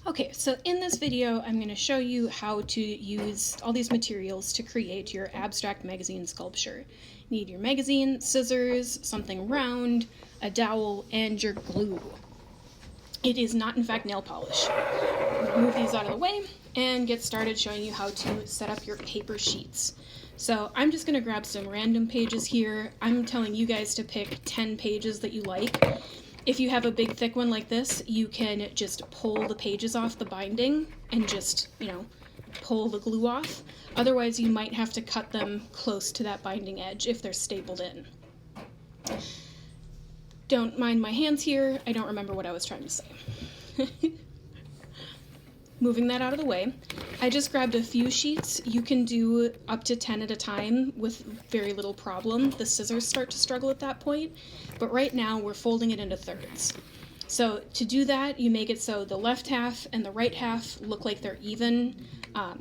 Okay, so in this video, I'm going to show you how to use all these materials to create your abstract magazine sculpture. You need your magazine, scissors, something round, a dowel, and your glue. It is not, in fact, nail polish. I'm going to move these out of the way and get started showing you how to set up your paper sheets. So I'm just going to grab some random pages here. I'm telling you guys to pick 10 pages that you like. If you have a big thick one like this, you can just pull the pages off the binding and just, pull the glue off. Otherwise, you might have to cut them close to that binding edge if they're stapled in. Don't mind my hands here. I don't remember what I was trying to say. Moving that out of the way, I just grabbed a few sheets. You can do up to 10 at a time with very little problem. The scissors start to struggle at that point, but right now we're folding it into thirds. So to do that, you make it so the left half and the right half look like they're even.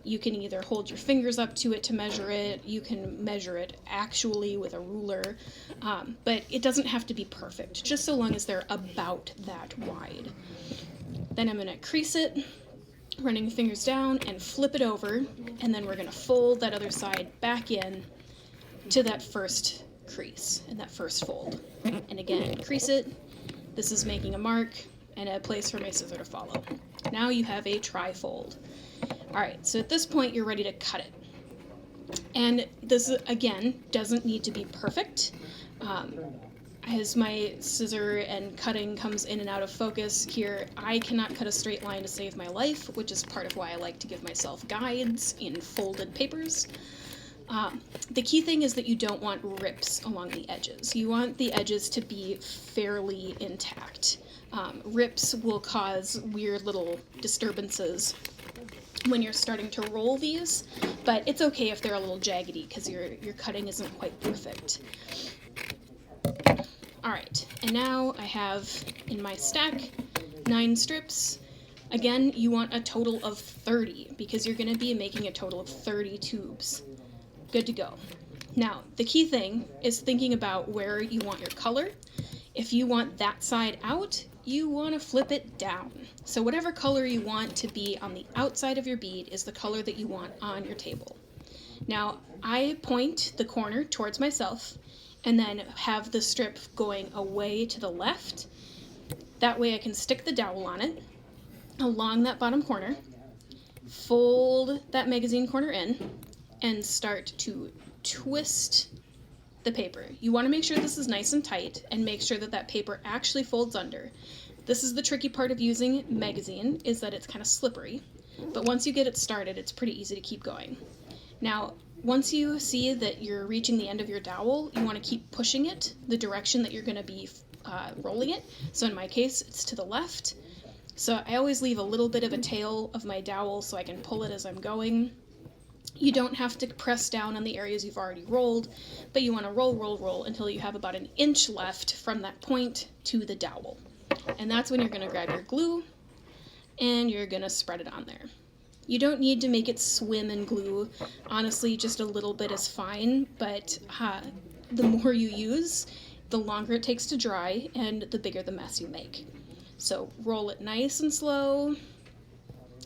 You can either hold your fingers up to it to measure it, you can measure it actually with a ruler, but it doesn't have to be perfect, just so long as they're about that wide. Then I'm going to crease it, running fingers down and flip it over, and then we're going to fold that other side back in to that first crease and that first fold. And again, crease it. This is making a mark and a place for my scissor to follow. Now you have a tri-fold. Alright, so at this point you're ready to cut it. And this, again, doesn't need to be perfect. As my scissor and cutting comes in and out of focus here, I cannot cut a straight line to save my life, which is part of why I like to give myself guides in folded papers. The key thing is that you don't want rips along the edges. You want the edges to be fairly intact. Rips will cause weird little disturbances when you're starting to roll these, but it's okay if they're a little jaggedy because your cutting isn't quite perfect. Alright, and now I have in my stack 9 strips. Again, you want a total of 30 because you're going to be making a total of 30 tubes. Good to go. Now, the key thing is thinking about where you want your color. If you want that side out, you want to flip it down. So whatever color you want to be on the outside of your bead is the color that you want on your table. Now, I point the corner towards myself and then have the strip going away to the left. That way I can stick the dowel on it along that bottom corner, fold that magazine corner in, and start to twist the paper. You want to make sure this is nice and tight and make sure that that paper actually folds under. This is the tricky part of using magazine, is that it's kind of slippery, but once you get it started, it's pretty easy to keep going. Now, once you see that you're reaching the end of your dowel, you want to keep pushing it the direction that you're going to be rolling it. So in my case, it's to the left. So I always leave a little bit of a tail of my dowel so I can pull it as I'm going. You don't have to press down on the areas you've already rolled, but you want to roll until you have about an inch left from that point to the dowel. And that's when you're going to grab your glue and you're going to spread it on there. You don't need to make it swim in glue. Honestly, just a little bit is fine, but the more you use, the longer it takes to dry and the bigger the mess you make. So roll it nice and slow.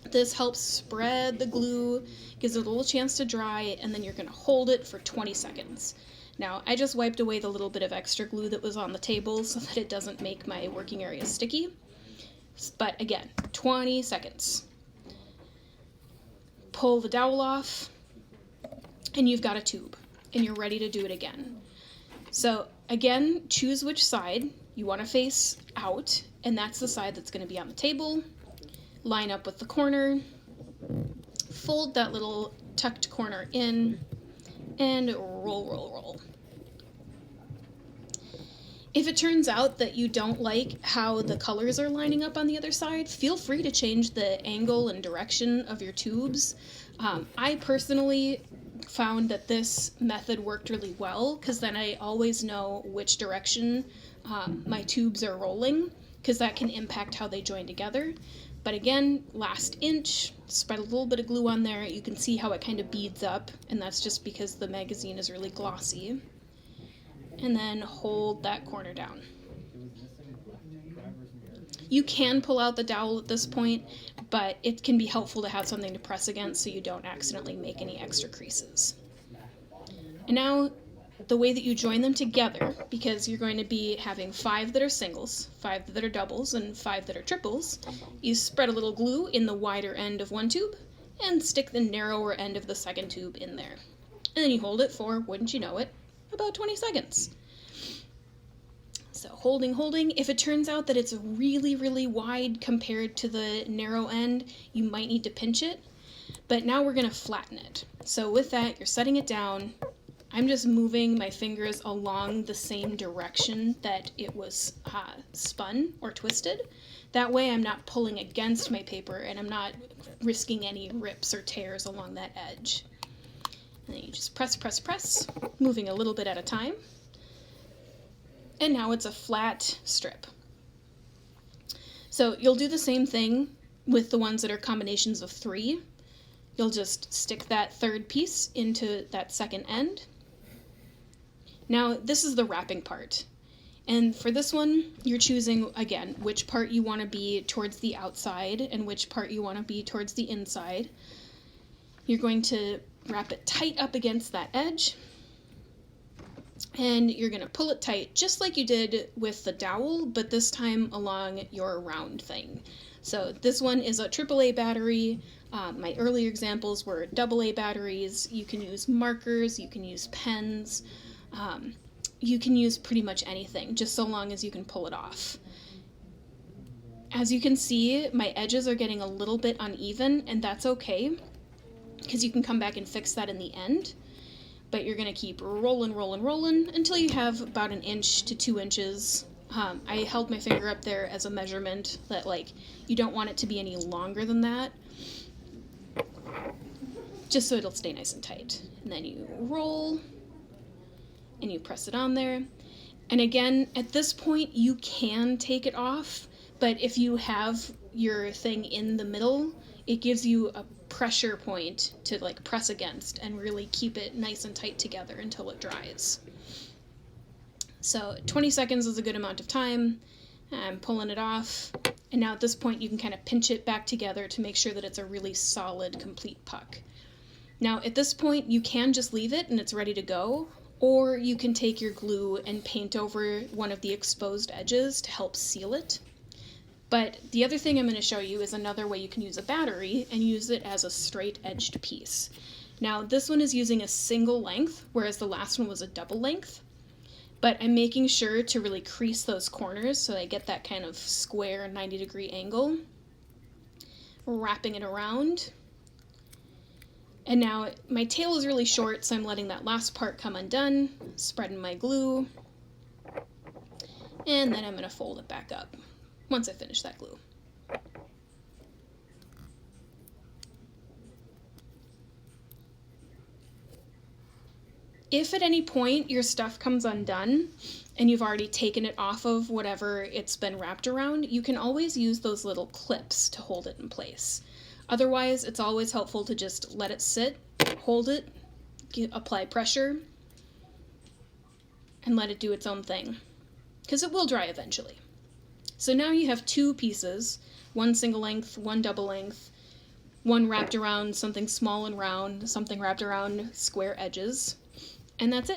This helps spread the glue, gives it a little chance to dry, and then you're going to hold it for 20 seconds. Now, I just wiped away the little bit of extra glue that was on the table so that it doesn't make my working area sticky. But again, 20 seconds. Pull the dowel off, and you've got a tube, and you're ready to do it again. So again, choose which side you want to face out, and that's the side that's going to be on the table. Line up with the corner, fold that little tucked corner in, and roll. If it turns out that you don't like how the colors are lining up on the other side, feel free to change the angle and direction of your tubes. I personally found that this method worked really well because then I always know which direction my tubes are rolling, because that can impact how they join together. But again, last inch, spread a little bit of glue on there. You can see how it kind of beads up, and that's just because the magazine is really glossy. And then hold that corner down. You can pull out the dowel at this point, but it can be helpful to have something to press against so you don't accidentally make any extra creases. And now the way that you join them together, because you're going to be having 5 that are singles, 5 that are doubles, and 5 that are triples, you spread a little glue in the wider end of one tube and stick the narrower end of the second tube in there. And then you hold it for, wouldn't you know it, about 20 seconds. So holding. If it turns out that it's really, really wide compared to the narrow end, you might need to pinch it. But now we're going to flatten it. So with that, you're setting it down. I'm just moving my fingers along the same direction that it was spun or twisted. That way I'm not pulling against my paper and I'm not risking any rips or tears along that edge. And then you just press, moving a little bit at a time. And now it's a flat strip. So you'll do the same thing with the ones that are combinations of 3. You'll just stick that third piece into that second end. Now this is the wrapping part. And for this one, you're choosing, again, which part you want to be towards the outside and which part you want to be towards the inside. You're going to wrap it tight up against that edge. And you're going to pull it tight just like you did with the dowel, but this time along your round thing. So this one is a AAA battery. My earlier examples were AA batteries. You can use markers, you can use pens, you can use pretty much anything, just so long as you can pull it off. As you can see, my edges are getting a little bit uneven, and that's okay, because you can come back and fix that in the end. But you're going to keep rolling until you have about 1 inch to 2 inches. I held my finger up there as a measurement that, like, you don't want it to be any longer than that, just so it'll stay nice and tight. And then you roll, and you press it on there. And again, at this point, you can take it off, but if you have your thing in the middle, it gives you a pressure point to like press against and really keep it nice and tight together until it dries. So 20 seconds is a good amount of time. I'm pulling it off, and now at this point you can kind of pinch it back together to make sure that it's a really solid, complete puck. Now at this point you can just leave it and it's ready to go, or you can take your glue and paint over one of the exposed edges to help seal it. But the other thing I'm going to show you is another way you can use a battery and use it as a straight-edged piece. Now this one is using a single length, whereas the last one was a double length. But I'm making sure to really crease those corners so I get that kind of square 90-degree angle. Wrapping it around. And now my tail is really short, so I'm letting that last part come undone, spreading my glue, and then I'm going to fold it back up once I finish that glue. If at any point your stuff comes undone and you've already taken it off of whatever it's been wrapped around, you can always use those little clips to hold it in place. Otherwise, it's always helpful to just let it sit, hold it, apply pressure, and let it do its own thing, because it will dry eventually. So now you have 2 pieces, one single length, one double length, one wrapped around something small and round, something wrapped around square edges, and that's it.